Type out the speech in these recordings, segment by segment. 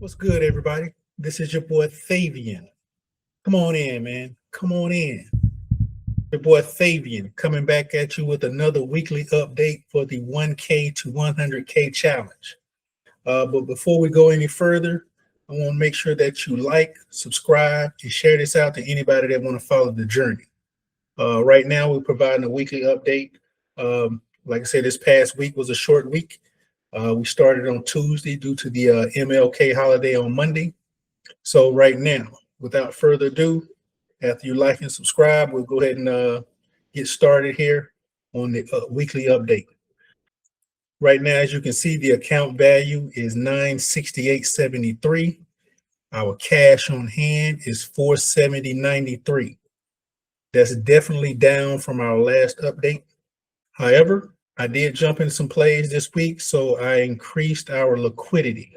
What's good, everybody? This is your boy Fabian. Come on in, man. Come on in. Your boy Fabian coming back at you with another weekly update for the 1K to 100K challenge. But before we go any further, I want to make sure that you like, subscribe, and share this out to anybody that want to follow the journey. Right now, we're providing a weekly update. Like I said, this past week was a short week. We started on Tuesday due to the MLK holiday on Monday. So right now, without further ado, after you like and subscribe, we'll go ahead and get started here on the weekly update. Right now, as you can see, the account value is $968.73. Our cash on hand is $470.93. That's definitely down from our last update. However, I did jump in some plays this week, so I increased our liquidity,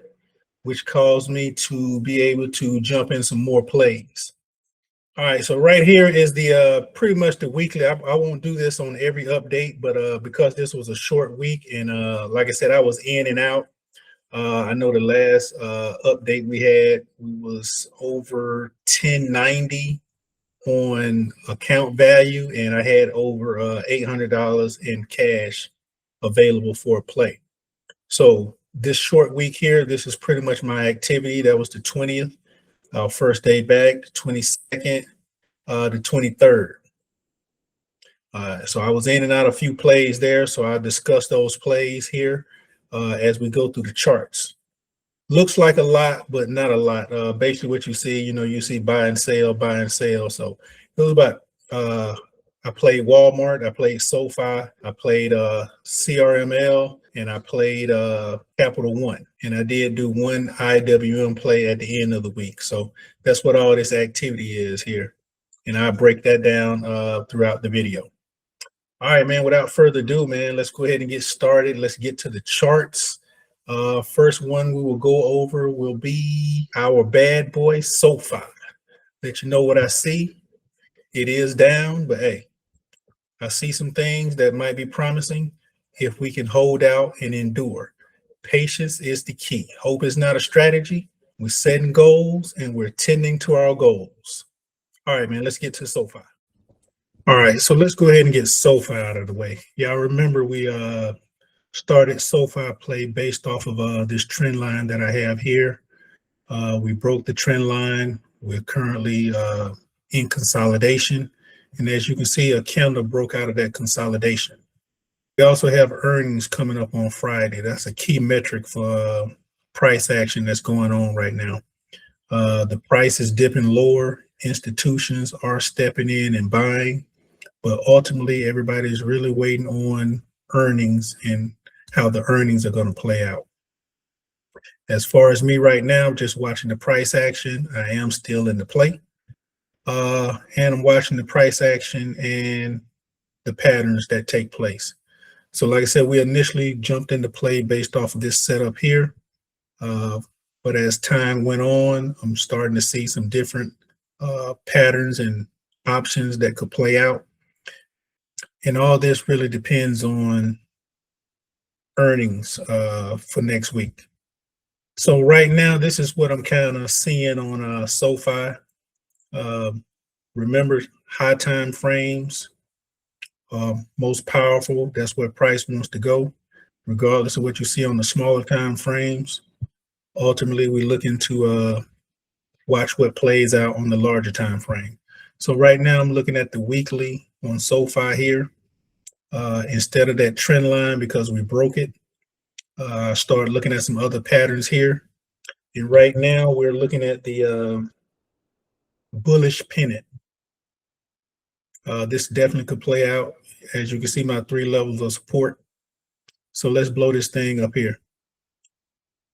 which caused me to be able to jump in some more plays. All right, so right here is the pretty much the weekly. I won't do this on every update, but because this was a short week and like I said, I was in and out. I know the last update we was over 1090 on account value, and I had over $800 in cash available for a play. So this short week here, this is pretty much my activity. That was the 20th, our first day back, the 22nd, the 23rd. So I was in and out a few plays there. So I'll discuss those plays here as we go through the charts. Looks like a lot, but not a lot. Basically what you see, you see buy and sell, buy and sell. So it was about, I played Walmart, I played SoFi, I played CRML, and I played Capital One. And I did do one IWM play at the end of the week. So that's what all this activity is here. And I'll break that down throughout the video. All right, man, without further ado, man, let's go ahead and get started. Let's get to the charts. First one we will go over will be our bad boy SoFi. Let you know what I see. It is down, but hey, I see some things that might be promising if we can hold out and endure. Patience is the key. Hope is not a strategy. We're setting goals and we're tending to our goals. All right, man, let's get to SoFi. All right, so let's go ahead and get SoFi out of the way. Y'all remember we started SoFi play based off of this trend line that I have here. We broke the trend line. We're currently in consolidation. And as you can see, a candle broke out of that consolidation. We also have earnings coming up on Friday. That's a key metric for price action that's going on right now. The price is dipping lower. Institutions are stepping in and buying. But ultimately, everybody's really waiting on earnings and how the earnings are going to play out. As far as me right now, I'm just watching the price action. I am still in the play. And I'm watching the price action and the patterns that take place. So like I said, we initially jumped into play based off of this setup here. But as time went on, I'm starting to see some different patterns and options that could play out. And all this really depends on earnings for next week. So right now, this is what I'm kind of seeing on SoFi. Remember, high time frames, most powerful. That's where price wants to go, regardless of what you see on the smaller time frames. Ultimately, we're looking to watch what plays out on the larger time frame. So right now, I'm looking at the weekly on SoFi here. Instead of that trend line, because we broke it, I started looking at some other patterns here. And right now, we're looking at the bullish pennant. This definitely could play out. As you can see, my 3 levels of support. So let's blow this thing up here.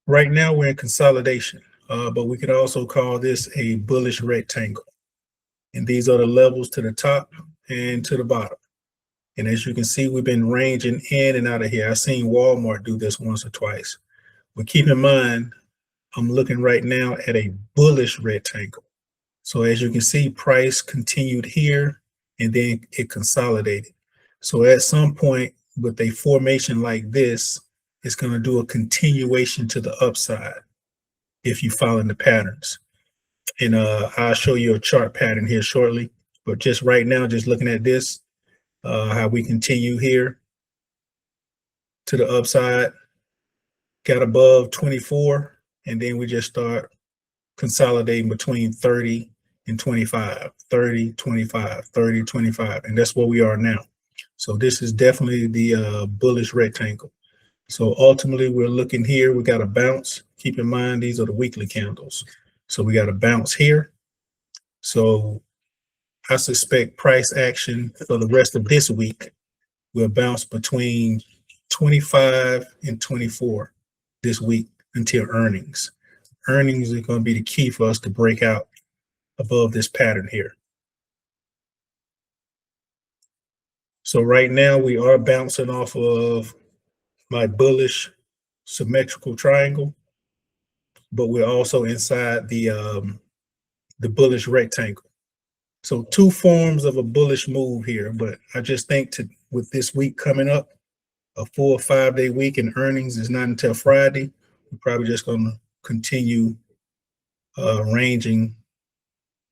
Right now, we're in consolidation, but we could also call this a bullish rectangle. And these are the levels to the top and to the bottom. And as you can see, we've been ranging in and out of here. I've seen Walmart do this once or twice. But keep in mind, I'm looking right now at a bullish rectangle. So as you can see, price continued here and then it consolidated. So at some point with a formation like this, it's going to do a continuation to the upside. if you follow the patterns. And I'll show you a chart pattern here shortly. But just right now, just looking at this, how we continue here to the upside, got above 24, and then we just start consolidating between 30 and 25, 30, 25, 30, 25. And that's where we are now. So this is definitely the bullish rectangle. So ultimately, we're looking here. We got a bounce. Keep in mind, these are the weekly candles. So we got a bounce here. So I suspect price action for the rest of this week will bounce between 25 and 24 this week until earnings. Earnings is going to be the key for us to break out above this pattern here. So right now we are bouncing off of my bullish symmetrical triangle, but we're also inside the bullish rectangle. So two forms of a bullish move here, but I just think with this week coming up, a 4 or 5 day week, and earnings is not until Friday, we're probably just going to continue ranging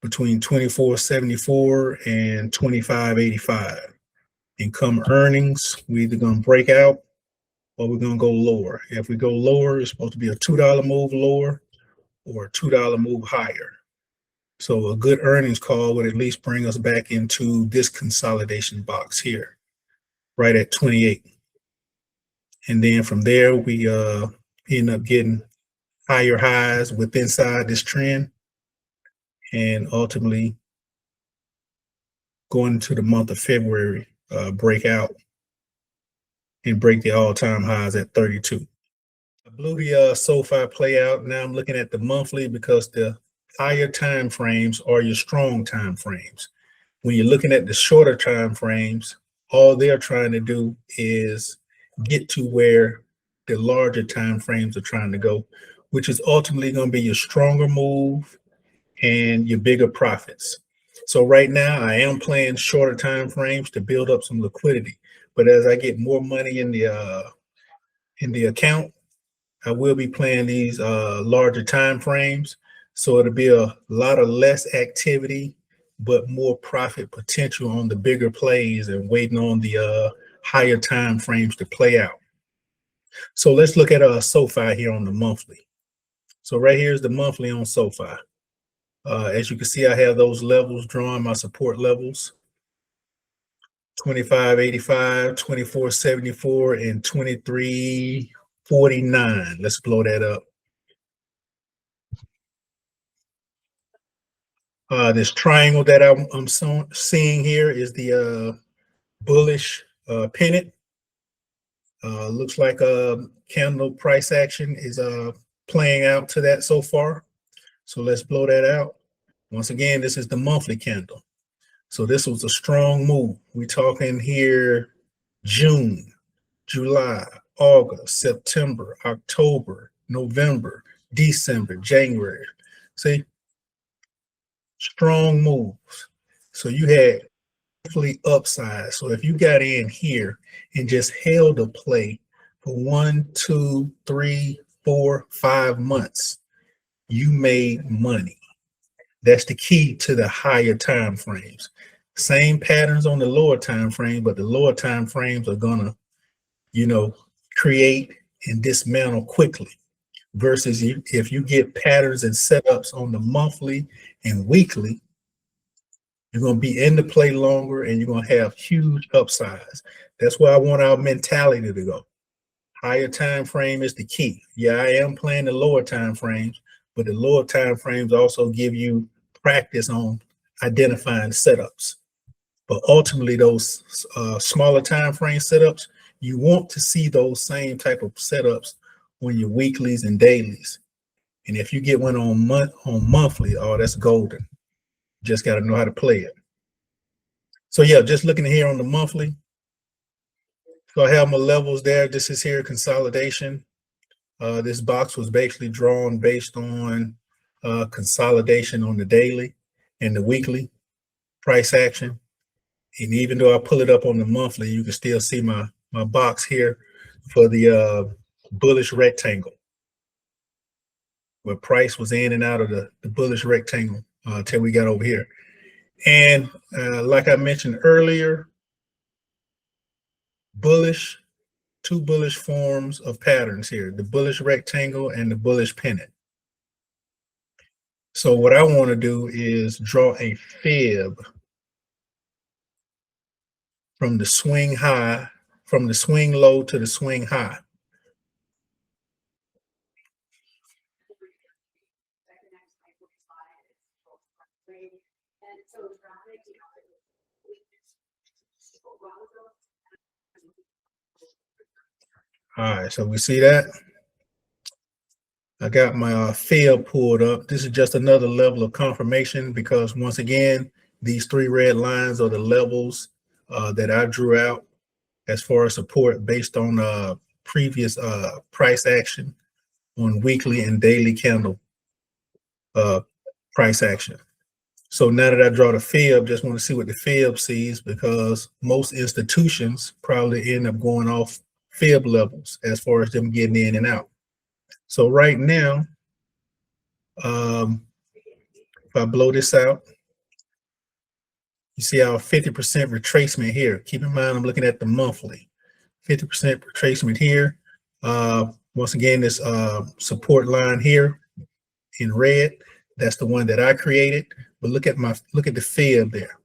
between 24.74 and 25.85. And come earnings, we're either going to break out or we're going to go lower. If we go lower, it's supposed to be a $2 move lower or a $2 move higher. So a good earnings call would at least bring us back into this consolidation box here, right at 28. And then from there, we end up getting higher highs within inside this trend, and ultimately going into the month of February, break out and break the all-time highs at 32. I blew the SoFi play out. Now I'm looking at the monthly because the higher time frames are your strong time frames. When you're looking at the shorter time frames, all they're trying to do is get to where the larger time frames are trying to go, which is ultimately going to be your stronger move and your bigger profits. So right now I am playing shorter time frames to build up some liquidity, but as I get more money in the account, I will be playing these larger time frames. So it'll be a lot of less activity, but more profit potential on the bigger plays and waiting on the higher time frames to play out. So let's look at SoFi here on the monthly. So right here is the monthly on SoFi. As you can see, I have those levels drawn, my support levels, 25.85, 24.74, and 23.49. Let's blow that up. This triangle that I'm seeing here is the bullish pennant. Looks like a candle price action is playing out to that so far. So let's blow that out. Once again, this is the monthly candle. So this was a strong move. We're talking here June, July, August, September, October, November, December, January. See, strong moves. So you had definitely upside. So if you got in here and just held a play for 1, 2, 3, 4, 5 months, you made money. That's the key to the higher time frames. Same patterns on the lower time frame, but the lower time frames are gonna, create and dismantle quickly. Versus if you get patterns and setups on the monthly and weekly, you're going to be in the play longer and you're going to have huge upsides. That's where I want our mentality to go. Higher time frame is the key. Yeah, I am playing the lower time frames, but the lower time frames also give you practice on identifying setups. But ultimately, those smaller time frame setups, you want to see those same type of setups on your weeklies and dailies. And if you get one on monthly, oh, that's golden. Just got to know how to play it. So yeah, just looking here on the monthly. So I have my levels there. This is here consolidation. This box was basically drawn based on consolidation on the daily and the weekly price action. And even though I pull it up on the monthly, you can still see my box here for the bullish rectangle. where price was in and out of the bullish rectangle till we got over here. And like I mentioned earlier, two bullish forms of patterns here, the bullish rectangle and the bullish pennant. So what I want to do is draw a fib from the swing high, from the swing low to the swing high. All right, so we see that. I got my fib pulled up. This is just another level of confirmation because once again, these three red lines are the levels that I drew out as far as support based on previous price action on weekly and daily candle price action. So now that I draw the fib, just want to see what the fib sees because most institutions probably end up going off fib levels as far as them getting in and out. So right now, if I blow this out, you see our 50% retracement here. Keep in mind, I'm looking at the monthly. 50% retracement here. Once again, this support line here in red, that's the one that I created. But look at the fib there.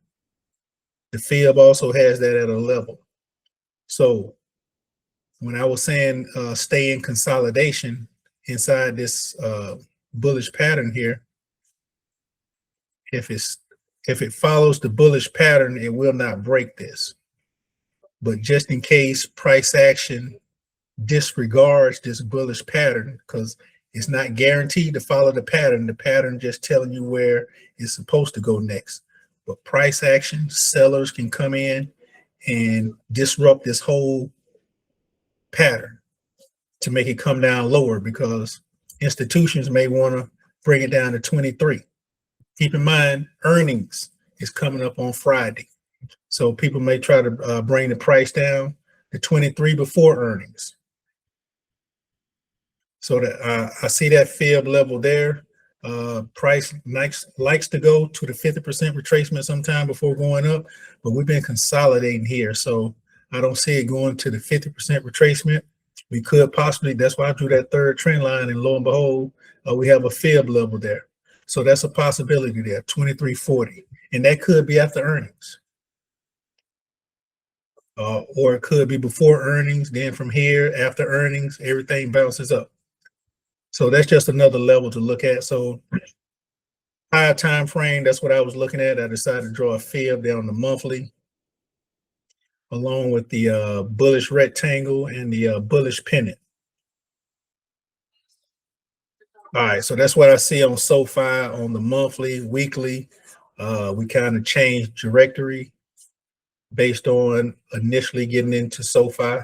The fib also has that at a level. So when I was saying stay in consolidation inside this bullish pattern here, if it follows the bullish pattern, it will not break this. But just in case price action disregards this bullish pattern, because it's not guaranteed to follow the pattern just telling you where it's supposed to go next. But price action, sellers can come in and disrupt this whole pattern to make it come down lower because institutions may want to bring it down to 23. Keep in mind, earnings is coming up on Friday. So people may try to bring the price down to 23 before earnings. So that I see that fib level there. Price likes to go to the 50% retracement sometime before going up, but we've been consolidating here. So I don't see it going to the 50% retracement. We could possibly, that's why I drew that third trend line, and lo and behold, we have a fib level there. So that's a possibility there, 23.40. And that could be after earnings. Or it could be before earnings. Then from here, after earnings, everything bounces up. So that's just another level to look at. So higher time frame, that's what I was looking at. I decided to draw a fib down the monthly, along with the bullish rectangle and the bullish pennant. All right, so that's what I see on SoFi on the monthly, weekly. We kind of changed trajectory based on initially getting into SoFi.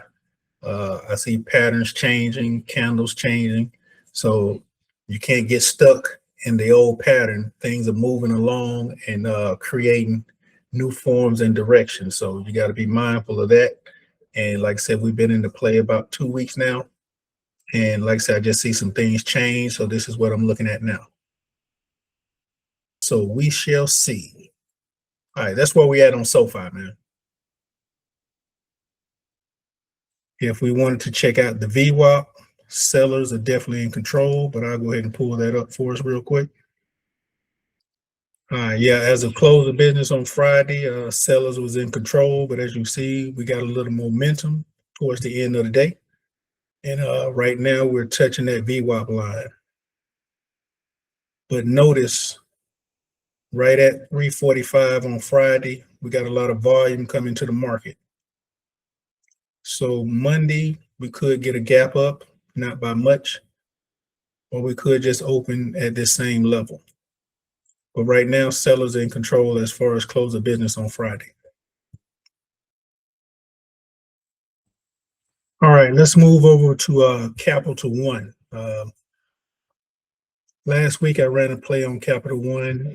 I see patterns changing, candles changing. So you can't get stuck in the old pattern. Things are moving along and creating new forms and directions. So you got to be mindful of that. And like I said, we've been into play about 2 weeks now. And like I said, I just see some things change. So this is what I'm looking at now. So we shall see. All right, that's where we at on SoFi, man. If we wanted to check out the VWAP, sellers are definitely in control, but I'll go ahead and pull that up for us real quick. Yeah, as of close of business on Friday, sellers was in control, but as you see, we got a little momentum towards the end of the day. And right now we're touching that VWAP line. But notice right at 3:45 on Friday, we got a lot of volume coming to the market. So Monday, we could get a gap up, not by much, or we could just open at this same level. But right now, sellers are in control as far as close of business on Friday. All right, let's move over to Capital One. Last week, I ran a play on Capital One,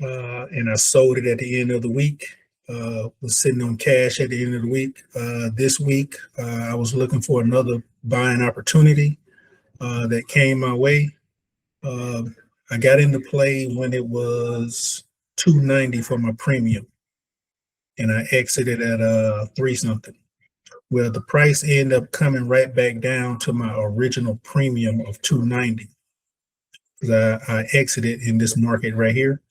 and I sold it at the end of the week. Was sitting on cash at the end of the week. This week, I was looking for another buying opportunity that came my way. I got into play when it was 290 for my premium, and I exited at 3 something. Well, the price ended up coming right back down to my original premium of 290 because I exited in this market right here.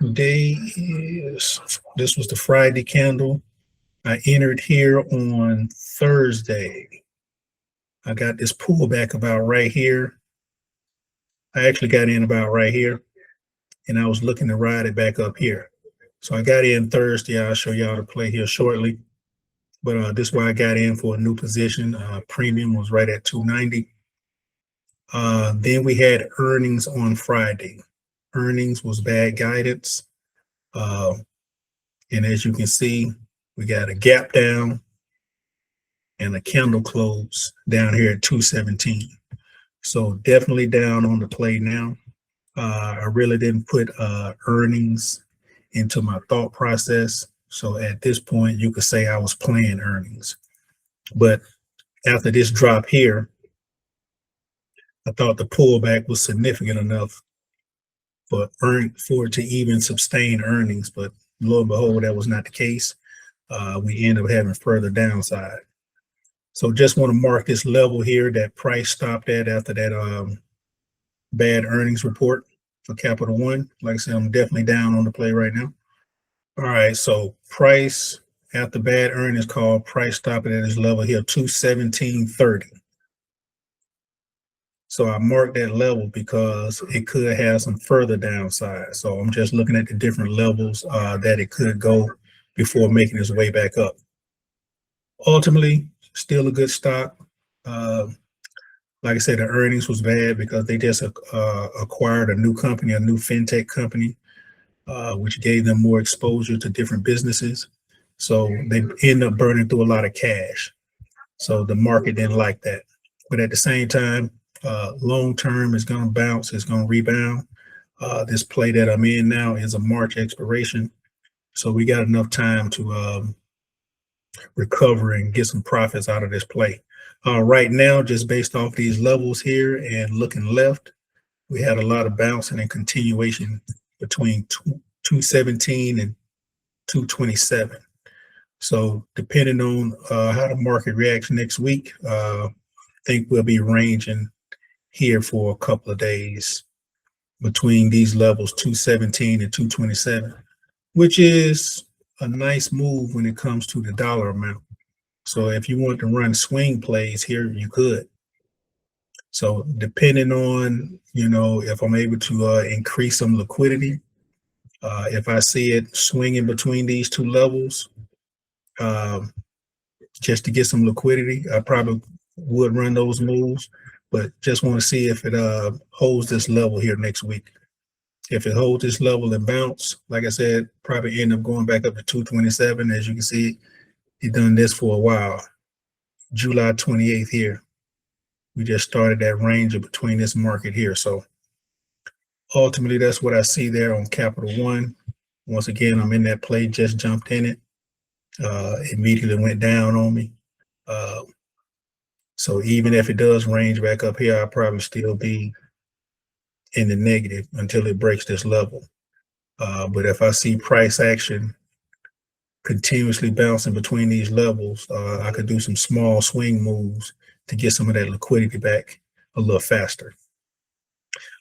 Today is, this was the Friday candle. I entered here on Thursday. I got this pullback about right here. I actually got in about right here, and I was looking to ride it back up here. So I got in Thursday. I'll show y'all the play here shortly. But this is why I got in for a new position. Premium was right at 290. Then we had earnings on Friday. Earnings was bad guidance. And as you can see, we got a gap down and a candle close down here at 217. So definitely down on the play now. I really didn't put earnings into my thought process. So at this point, you could say I was playing earnings. But after this drop here, I thought the pullback was significant enough for it to even sustain earnings. But lo and behold, that was not the case. We end up having further downside. So just want to mark this level here that price stopped at after that bad earnings report for Capital One. Like I said, I'm definitely down on the play right now. All right, so price after bad earnings call, price stopping at this level here, 217.30. So I marked that level because it could have some further downside. So I'm just looking at the different levels that it could go before making its way back up. Ultimately, still a good stock. Like I said, the earnings was bad because they just acquired a new company, a new fintech company, which gave them more exposure to different businesses. So they end up burning through a lot of cash. So the market didn't like that. But at the same time, long term is going to bounce, it's going to rebound. This play that I'm in now is a March expiration. So we got enough time to recover and get some profits out of this play. Right now, just based off these levels here and looking left, we had a lot of bouncing and continuation between 217 and 227. So depending on how the market reacts next week, I think we'll be ranging here for a couple of days between these levels, 217 and 227, which is a nice move when it comes to the dollar amount. So if you want to run swing plays here, you could. So depending on, if I'm able to increase some liquidity, if I see it swinging between these two levels, just to get some liquidity, I probably would run those moves, but just want to see if it holds this level here next week. If it holds this level and bounce, like I said, probably end up going back up to 227. As you can see, he done this for a while. July 28th here. We just started that range of between this market here. So ultimately, that's what I see there on Capital One. Once again, I'm in that play, just jumped in it. Immediately went down on me. So even if it does range back up here, I'll probably still be in the negative until it breaks this level. But if I see price action continuously bouncing between these levels, I could do some small swing moves to get some of that liquidity back a little faster.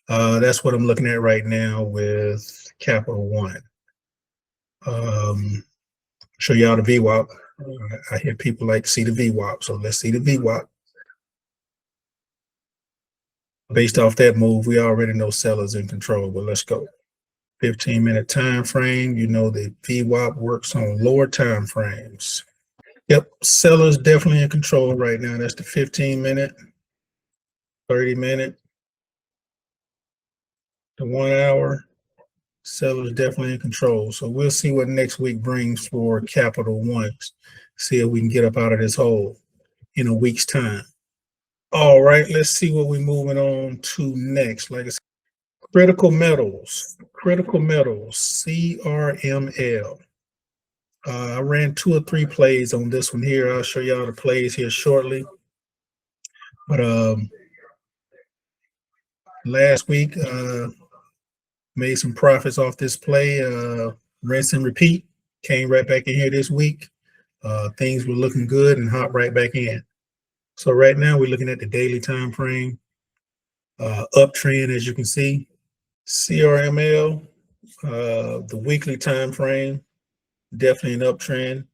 That's what I'm looking at right now with Capital One. Show y'all the VWAP. I hear people like to see the VWAP, so let's see the VWAP. Based off that move, we already know sellers in control, but let's go. 15-minute time frame. The VWAP works on lower time frames. Yep, sellers definitely in control right now. That's the 15-minute, 30-minute, the 1 hour. Sellers definitely in control. So we'll see what next week brings for Capital One. See if we can get up out of this hole in a week's time. All right, let's see what we're moving on to next. Like I said, critical metals, CRML. I ran 2 or 3 plays on this one here. I'll show y'all the plays here shortly. But Last week, made some profits off this play, rinse and repeat. Came right back in here this week. Things were looking good and hop right back in. So right now we're looking at the daily time frame, uptrend as you can see. CRML, the weekly time frame, definitely an uptrend.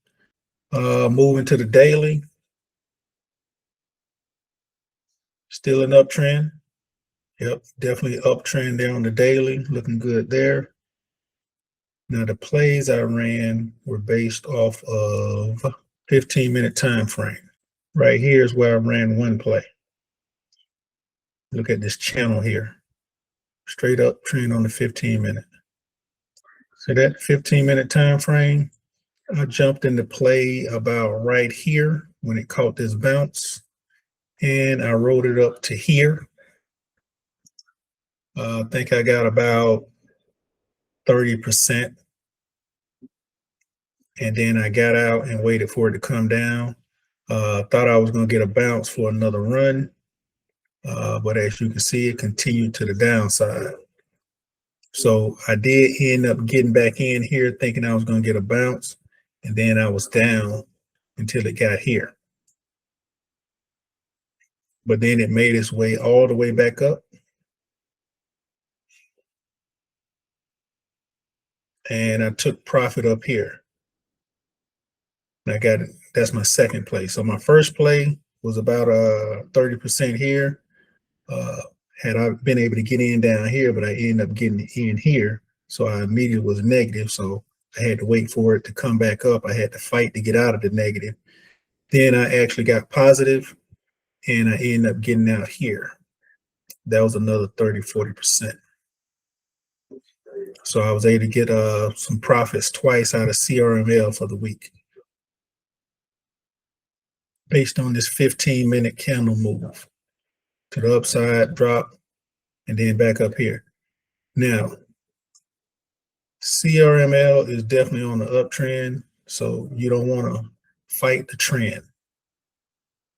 Moving to the daily, still an uptrend. Yep, definitely uptrend there on the daily, looking good there. Now the plays I ran were based off of 15-minute time frame. Right here is where I ran one play. Look at this channel here. Straight up trend on the 15-minute. So that 15-minute time frame, I jumped into play about right here when it caught this bounce, and I rode it up to here. I think I got about 30%, and then I got out and waited for it to come down. Thought I was going to get a bounce for another run, but as you can see, it continued to the downside. So I did end up getting back in here thinking I was going to get a bounce, and then I was down until it got here. But then it made its way all the way back up. And I took profit up here. And I got it. That's my second play. So my first play was about 30% here. Had I been able to get in down here, but I ended up getting in here. So I immediately was negative. So I had to wait for it to come back up. I had to fight to get out of the negative. Then I actually got positive, and I ended up getting out here. That was another 30–40%. So I was able to get some profits twice out of CRML for the week based on this 15-minute candle move to the upside, drop, and then back up here. Now, CRML is definitely on the uptrend, so you don't want to fight the trend.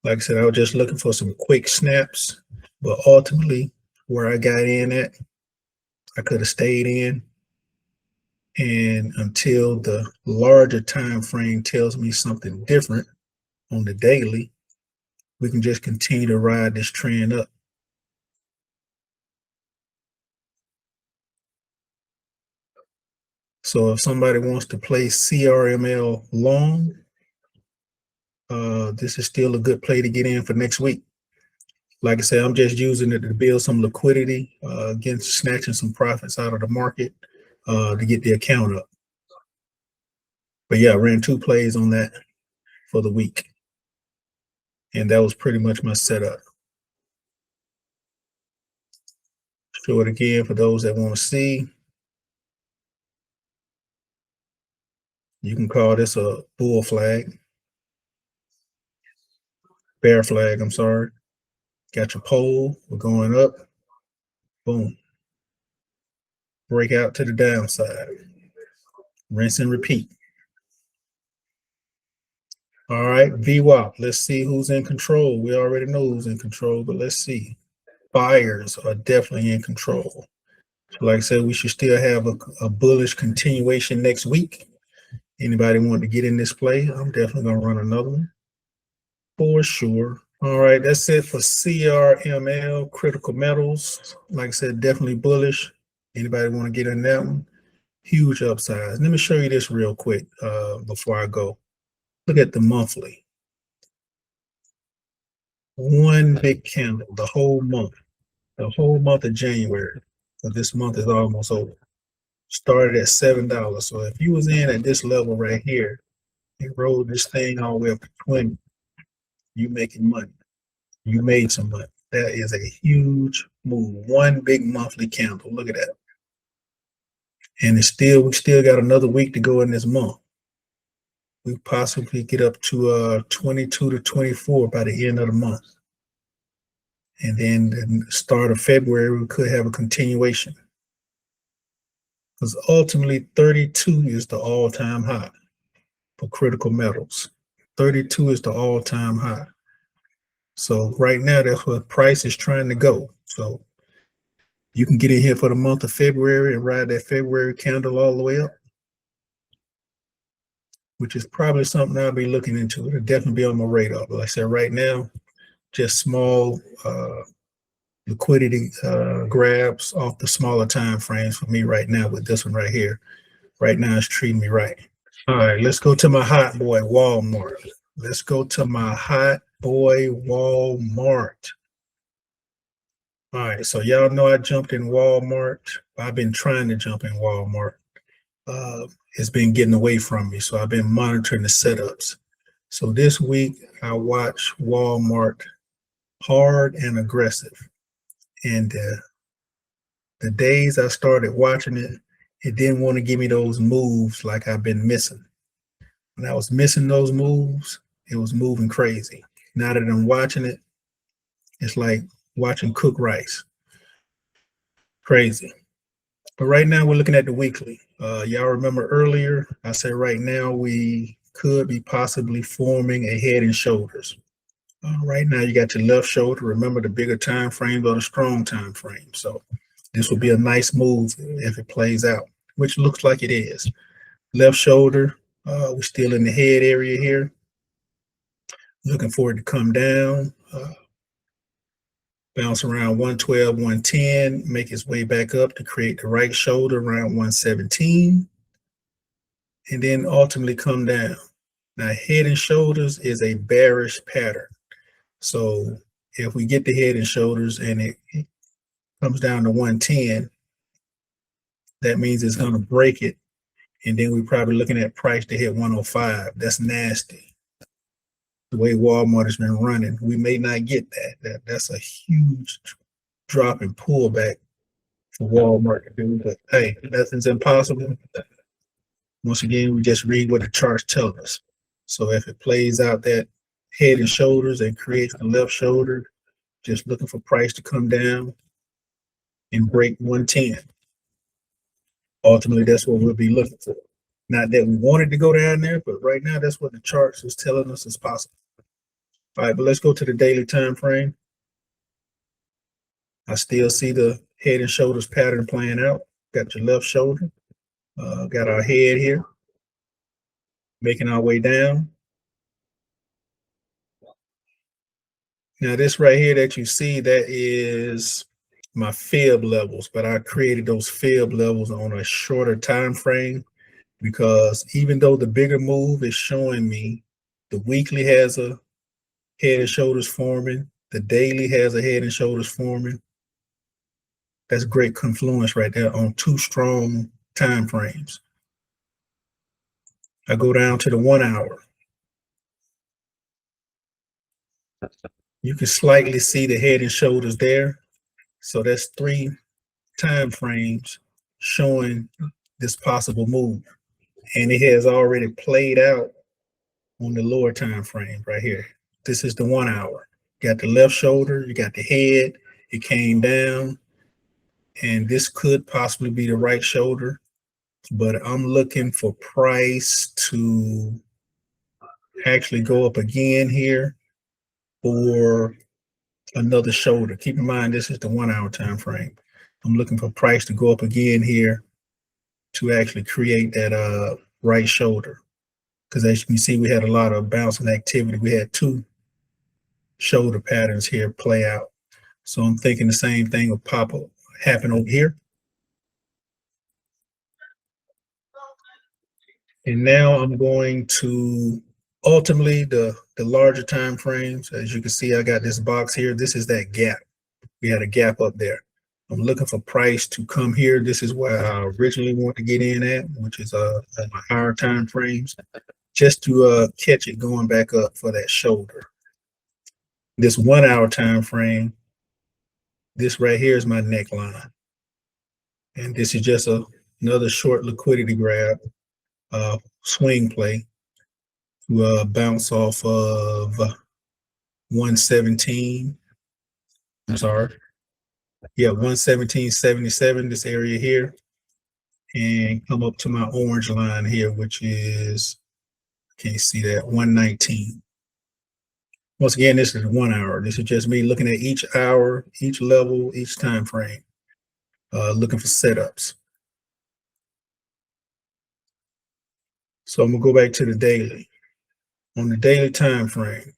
Like I said, I was just looking for some quick snaps, but ultimately where I got in at, I could have stayed in. And until the larger time frame tells me something different on the daily, we can just continue to ride this trend up. So if somebody wants to play CRML long, this is still a good play to get in for next week. Like I said, I'm just using it to build some liquidity, against snatching some profits out of the market to get the account up. But yeah, I ran 2 plays on that for the week. And that was pretty much my setup. Show it again for those that want to see. You can call this a bull flag. Bear flag, I'm sorry. Got your pole, we're going up. Boom. Break out to the downside. Rinse and repeat. All right, VWAP. Let's see who's in control. We already know who's in control, but let's see. Buyers are definitely in control. So like I said, we should still have a bullish continuation next week. Anybody want to get in this play? I'm definitely going to run another one for sure. All right, that's it for CRML, critical metals. Like I said, definitely bullish. Anybody want to get in that one? Huge upsides. Let me show you this real quick before I go. Look at the monthly. One big candle, the whole month of January. So this month is almost over. Started at $7. So if you was in at this level right here, and rolled this thing all the way up to 20, you making money. You made some money. That is a huge move. One big monthly candle. Look at that. And we still got another week to go in this month. We possibly get up to 22 to 24 by the end of the month. And then the start of February, we could have a continuation. Because ultimately, 32 is the all-time high for critical metals. 32 is the all-time high. So right now, that's where price is trying to go. So You can get in here for the month of February and ride that February candle all the way up, which is probably something I'll be looking into. It'll definitely be on my radar. But like I said, right now, just small liquidity grabs off the smaller time frames for me right now with this one right here. Right now, it's treating me right. All right, let's go to my hot boy, Walmart. Let's go to my hot boy, Walmart. All right, so y'all know I jumped in Walmart. I've been trying to jump in Walmart. It's been getting away from me, so I've been monitoring the setups. So this week, I watched Walmart hard and aggressive. And the days I started watching it, it didn't want to give me those moves like I've been missing. When I was missing those moves, it was moving crazy. Now that I'm watching it, it's like watching cooked rice. Crazy. But right now we're looking at the weekly. Y'all remember earlier, I said right now we could be possibly forming a head and shoulders. Right now you got your left shoulder. Remember the bigger time frames or the strong time frame. So this will be a nice move if it plays out, which looks like it is. Left shoulder, we're still in the head area here. Looking for it to come down, bounce around 112, 110, make its way back up to create the right shoulder around 117, and then ultimately come down. Now, head and shoulders is a bearish pattern. So if we get the head and shoulders and it comes down to 110, that means it's going to break it. And then we're probably looking at price to hit 105. That's nasty. The way Walmart has been running, we may not get that. That's a huge drop and pullback for Walmart to do. But hey, nothing's impossible. Once again, we just read what the charts tell us. So if it plays out that head and shoulders and creates the left shoulder, just looking for price to come down and break 110. Ultimately, that's what we'll be looking for. Not that we wanted to go down there, but right now that's what the charts is telling us is possible. All right, but let's go to the daily time frame. I still see the head and shoulders pattern playing out. Got your left shoulder, got our head here, making our way down. Now this right here that you see, that is my fib levels, but I created those fib levels on a shorter time frame because even though the bigger move is showing me the weekly has a head and shoulders forming, the daily has a head and shoulders forming. That's great confluence right there on two strong time frames. I go down to the 1 hour. You can slightly see the head and shoulders there. So that's 3 time frames showing this possible move. And it has already played out on the lower time frame right here. This is the 1 hour. You got the left shoulder, you got the head, it came down, and this could possibly be the right shoulder, but I'm looking for price to actually go up again here or another shoulder. Keep in mind, this is the 1 hour time frame. I'm looking for price to go up again here to actually create that right shoulder. Because as you can see, we had a lot of bouncing activity. We had 2 shoulder patterns here play out. So I'm thinking the same thing will happen over here. And now I'm going to ultimately the larger time frames. As you can see, I got this box here. This is that gap. We had a gap up there. I'm looking for price to come here. This is where I originally want to get in at, which is at my higher time frames, just to catch it going back up for that shoulder. This 1 hour time frame, this right here is my neckline. And this is just another short liquidity grab, swing play to bounce off of 117. I'm sorry. Yeah, 117.77, this area here, and come up to my orange line here, which is, can't see that, 119. Once again, this is 1 hour. This is just me looking at each hour, each level, each time frame. looking for setups. So I'm gonna go back to the daily. On the daily time frame,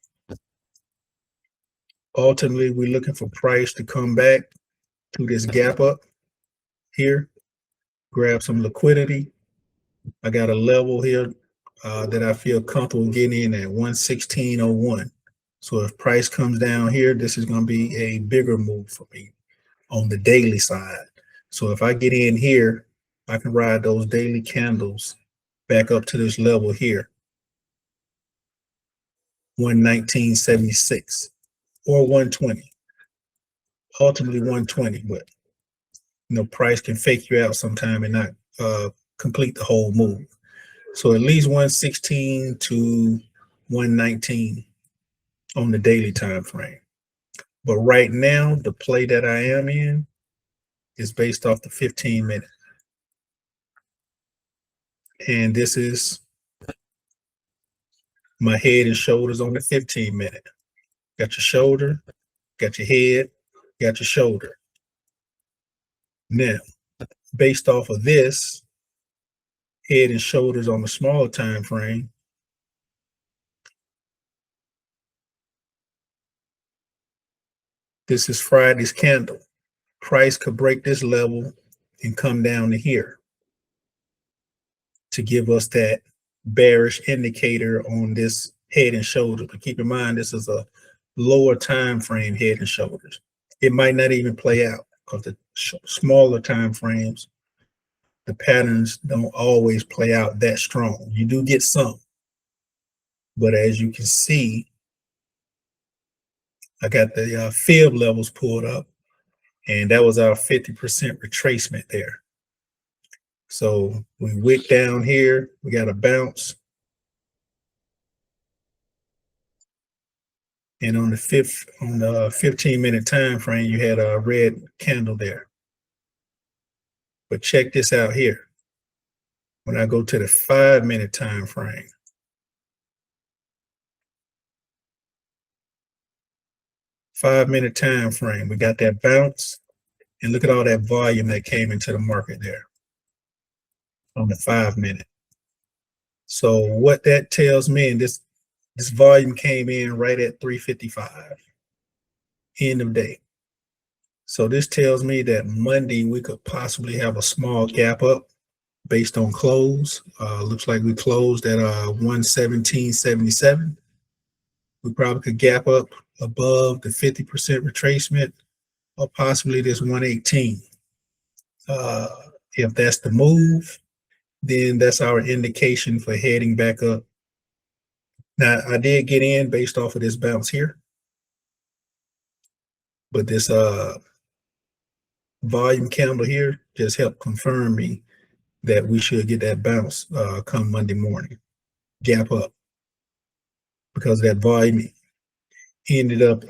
ultimately we're looking for price to come back to this gap up here, grab some liquidity. I got a level here that I feel comfortable getting in at 116.01. So if price comes down here, this is going to be a bigger move for me on the daily side. So if I get in here, I can ride those daily candles back up to this level here, 119.76 or 120, ultimately 120. But price can fake you out sometime and not complete the whole move. So at least 116 to 119 on the daily time frame. But right now, the play that I am in is based off the 15-minute. And this is my head and shoulders on the 15-minute. Got your shoulder, got your head, got your shoulder. Now, based off of this, head and shoulders on the smaller time frame, this is Friday's candle. Price could break this level and come down to here to give us that bearish indicator on this head and shoulders. But keep in mind, this is a lower time frame head and shoulders. It might not even play out because the smaller time frames, the patterns don't always play out that strong. You do get some, but as you can see, I got the fib levels pulled up, and that was our 50% retracement there. So we wick down here, we got a bounce. And on the 15-minute time frame, you had a red candle there. But check this out here. When I go to the 5-minute time frame, we got that bounce, and look at all that volume that came into the market there on the 5-minute. So what that tells me, and this volume came in right at 355, end of day. So this tells me that Monday we could possibly have a small gap up based on close. Looks like we closed at 117.77. We probably could gap up above the 50% retracement or possibly this 118. If that's the move, then that's our indication for heading back up. Now, I did get in based off of this bounce here, but this volume candle here just helped confirm me that we should get that bounce come Monday morning, gap up, because that volume ended up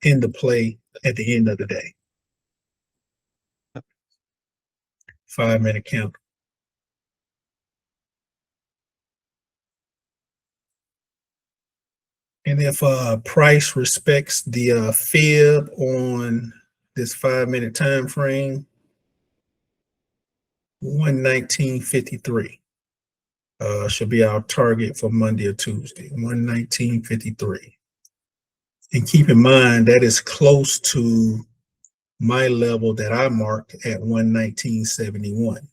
in the play at the end of the day. 5-minute candle. And if price respects the fib on this 5-minute time frame, 119.53 should be our target for Monday or Tuesday. 119.53. And keep in mind that is close to my level that I marked at 119.71.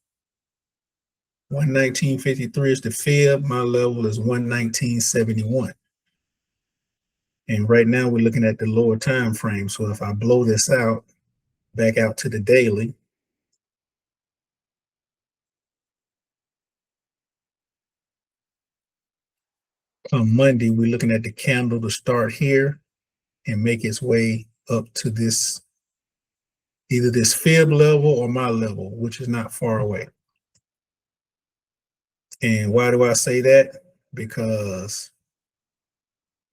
119.53 is the fib. My level is 119.71. And right now we're looking at the lower time frame. So if I blow this out, back out to the daily, on Monday, we're looking at the candle to start here and make its way up to this, either this fib level or my level, which is not far away. And why do I say that? Because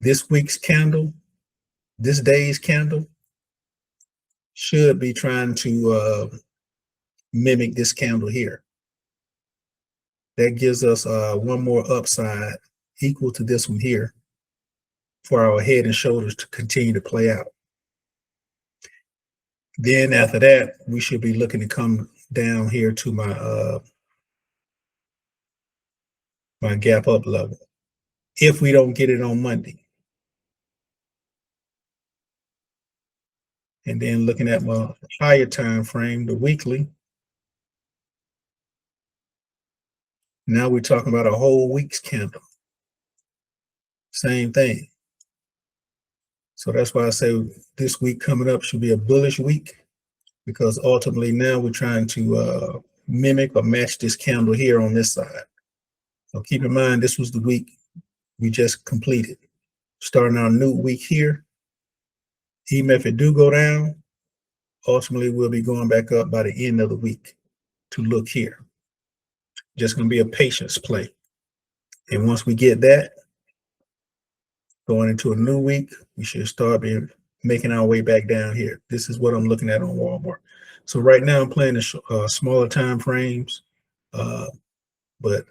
this week's candle, this day's candle, should be trying to mimic this candle here. That gives us one more upside equal to this one here for our head and shoulders to continue to play out. Then after that, we should be looking to come down here to my gap up level if we don't get it on Monday. And then looking at my higher time frame, the weekly. Now we're talking about a whole week's candle. Same thing. So that's why I say this week coming up should be a bullish week, because ultimately now we're trying to mimic or match this candle here on this side. So keep in mind, this was the week we just completed. Starting our new week here, even if it do go down, ultimately we'll be going back up by the end of the week to look here. Just going to be a patience play. And once we get that, going into a new week, we should start making our way back down here. This is what I'm looking at on Walmart. So right now I'm playing the smaller time frames, but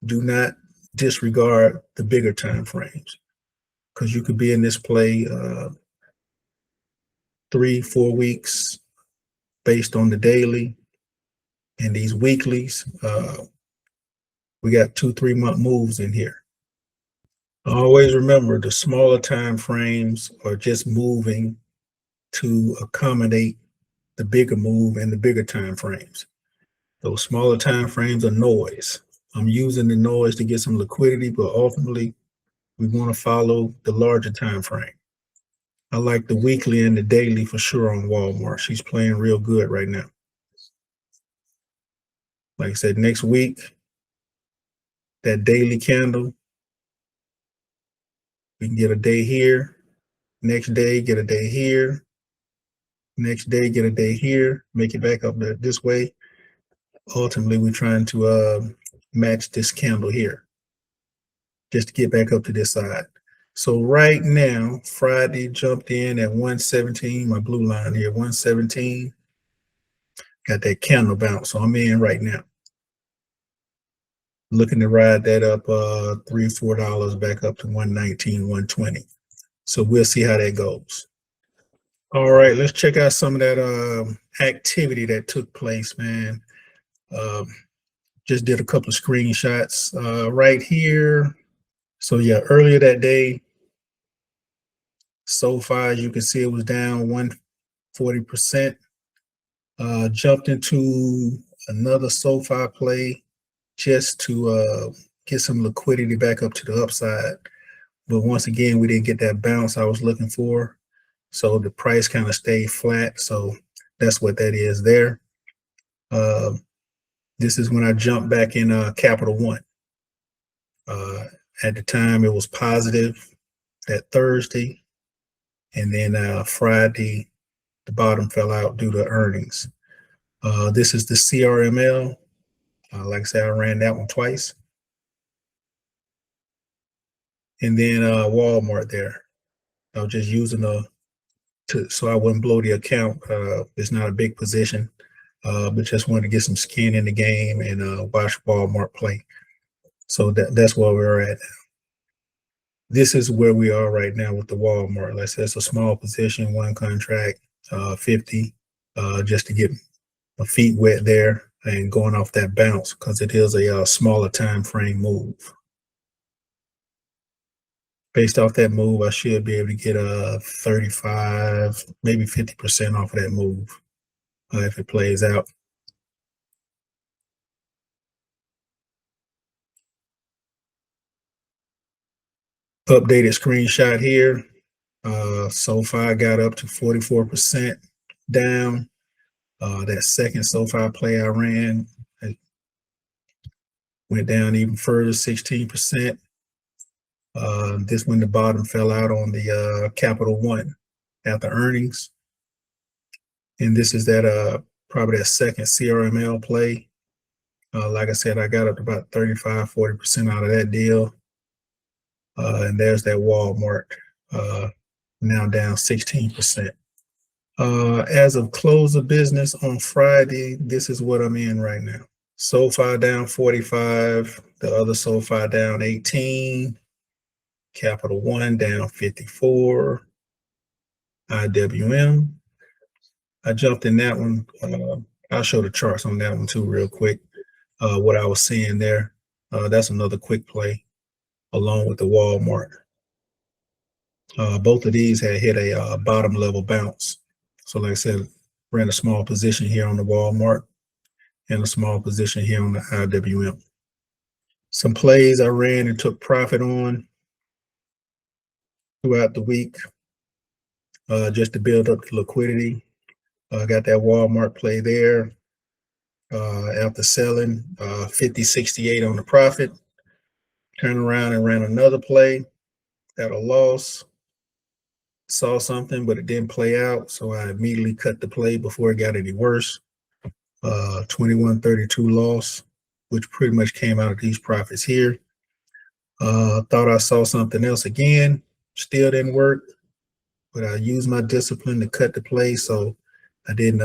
do not disregard the bigger time frames, because you could be in this play 3-4 weeks based on the daily, and these weeklies. We got 2-3 month moves in here. Always remember, the smaller time frames are just moving to accommodate the bigger move and the bigger time frames. Those smaller time frames are noise. I'm using the noise to get some liquidity, but ultimately we want to follow the larger time frame. I like the weekly and the daily for sure on Walmart. She's playing real good right now. Like I said, next week, that daily candle, we can get a day here. Next day, get a day here. Next day, get a day here. Make it back up this way. Ultimately, we're trying to match this candle here just to get back up to this side. So right now, Friday jumped in at 117, my blue line here, 117. Got that candle bounce. So I'm in right now. Looking to ride that up $3-4 back up to 119, 120. So we'll see how that goes. All right, let's check out some of that activity that took place, man. Just did a couple of screenshots right here. So yeah, earlier that day, SoFi, as you can see, it was down 140%. Jumped into another SoFi play just to get some liquidity back up to the upside. But once again, we didn't get that bounce I was looking for. So the price kind of stayed flat. So that's what that is there. This is when I jumped back in Capital One. At the time, it was positive that Thursday. And then Friday, the bottom fell out due to earnings. This is the CRML. Like I said, I ran that one twice. And then Walmart there. I was just using so I wouldn't blow the account. It's not a big position, but just wanted to get some skin in the game and watch Walmart play. So that's where we're at now. This is where we are right now with the Walmart. Like I said, it's a small position, one contract, 50, just to get my feet wet there and going off that bounce, because it is a smaller time frame move. Based off that move, I should be able to get a 35, maybe 50% off of that move if it plays out. Updated screenshot here. SoFi got up to 44% down. That second SoFi play I ran, it went down even further, 16%. This when the bottom fell out on the Capital One after earnings. And this is that probably that second CRML play. Like I said, I got up to about 35, 40% out of that deal. And there's that Walmart, now down 16%. As of close of business on Friday, this is what I'm in right now. SoFi down 45, the other SoFi down 18, Capital One down 54, IWM I jumped in that one. I'll show the charts on that one too real quick. What I was seeing there. That's another quick play along with the Walmart. Both of these had hit a bottom level bounce. So like I said, ran a small position here on the Walmart and a small position here on the IWM. Some plays I ran and took profit on throughout the week just to build up the liquidity. Got that Walmart play there after selling 50.68 on the profit. Turned around and ran another play at a loss. Saw something, but it didn't play out, so I immediately cut the play before it got any worse. 21.32 loss, which pretty much came out of these profits here. Thought I saw something else again, still didn't work, but I used my discipline to cut the play, so I didn't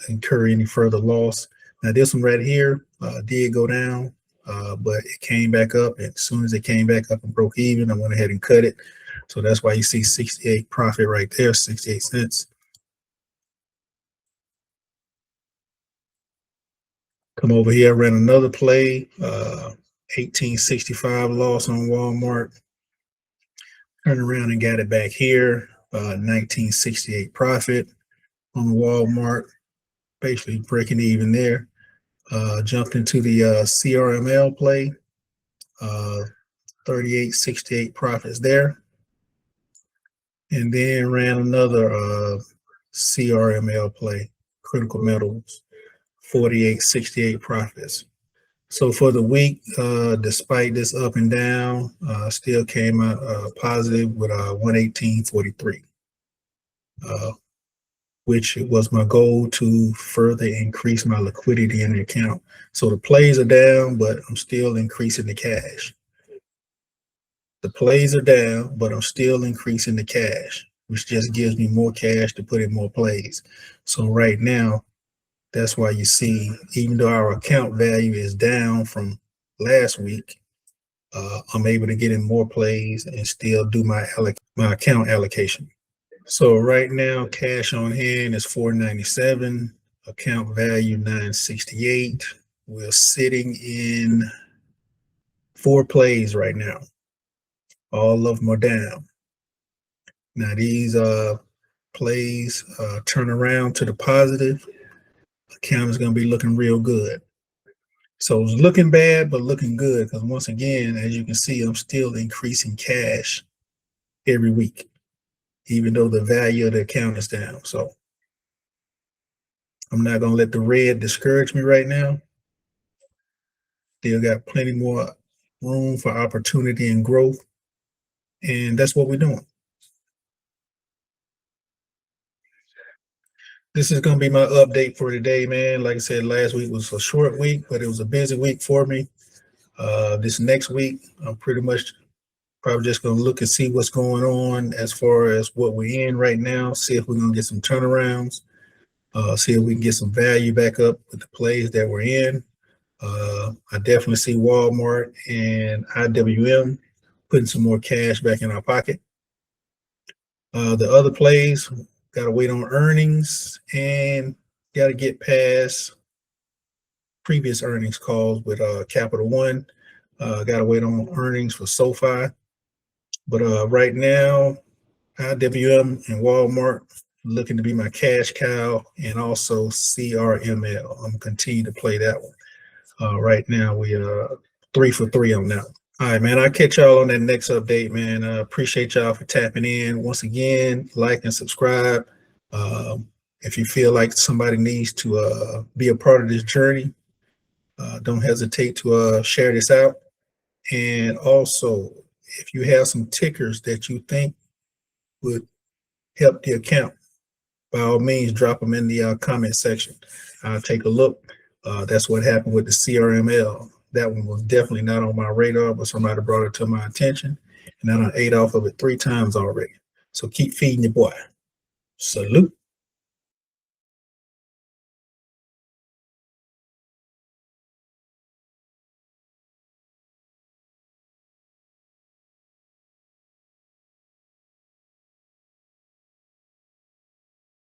incur any further loss. Now this one right here did go down, but it came back up, and as soon as it came back up and broke even, I went ahead and cut it. So that's why you see 68 profit right there, 68 cents. Come over here, ran another play, 1865 loss on Walmart. Turned around and got it back here, 1968 profit on Walmart, basically breaking even there. Jumped into the CRML play, 38.68 profits there. And then ran another CRML play, critical metals, 48.68 profits. So for the week, despite this up and down, still came out positive with 118.43, which was my goal to further increase my liquidity in the account. So the plays are down, but I'm still increasing the cash. The plays are down, but I'm still increasing the cash, which just gives me more cash to put in more plays. So right now, that's why you see, even though our account value is down from last week, I'm able to get in more plays and still do my account allocation. So right now, cash on hand is $497, account value $968. We're sitting in 4 plays right now. All of them are down. Now these plays turn around to the positive. Account is going to be looking real good. So it's looking bad, but looking good, because once again, as you can see, I'm still increasing cash every week, even though the value of the account is down. So I'm not going to let the red discourage me right now. Still got plenty more room for opportunity and growth. And that's what we're doing. This is going to be my update for today, man. Like I said, last week was a short week, but it was a busy week for me. This next week, I'm pretty much probably just going to look and see what's going on as far as what we're in right now, see if we're going to get some turnarounds, see if we can get some value back up with the plays that we're in. I definitely see Walmart and IWM putting some more cash back in our pocket. The other plays, got to wait on earnings and got to get past previous earnings calls with Capital One. Got to wait on earnings for SoFi. But right now, IWM and Walmart looking to be my cash cow, and also CRML. I'm going to continue to play that one. Right now, we are 3 for 3 on that one. All right, man, I'll catch y'all on that next update, man. Appreciate y'all for tapping in. Once again, like and subscribe. If you feel like somebody needs to be a part of this journey, don't hesitate to share this out. And also, if you have some tickers that you think would help the account, by all means, drop them in the comment section. I'll take a look. That's what happened with the CRML. That one was definitely not on my radar, but somebody brought it to my attention, and I done ate off of it 3 times already. So keep feeding your boy. Salute.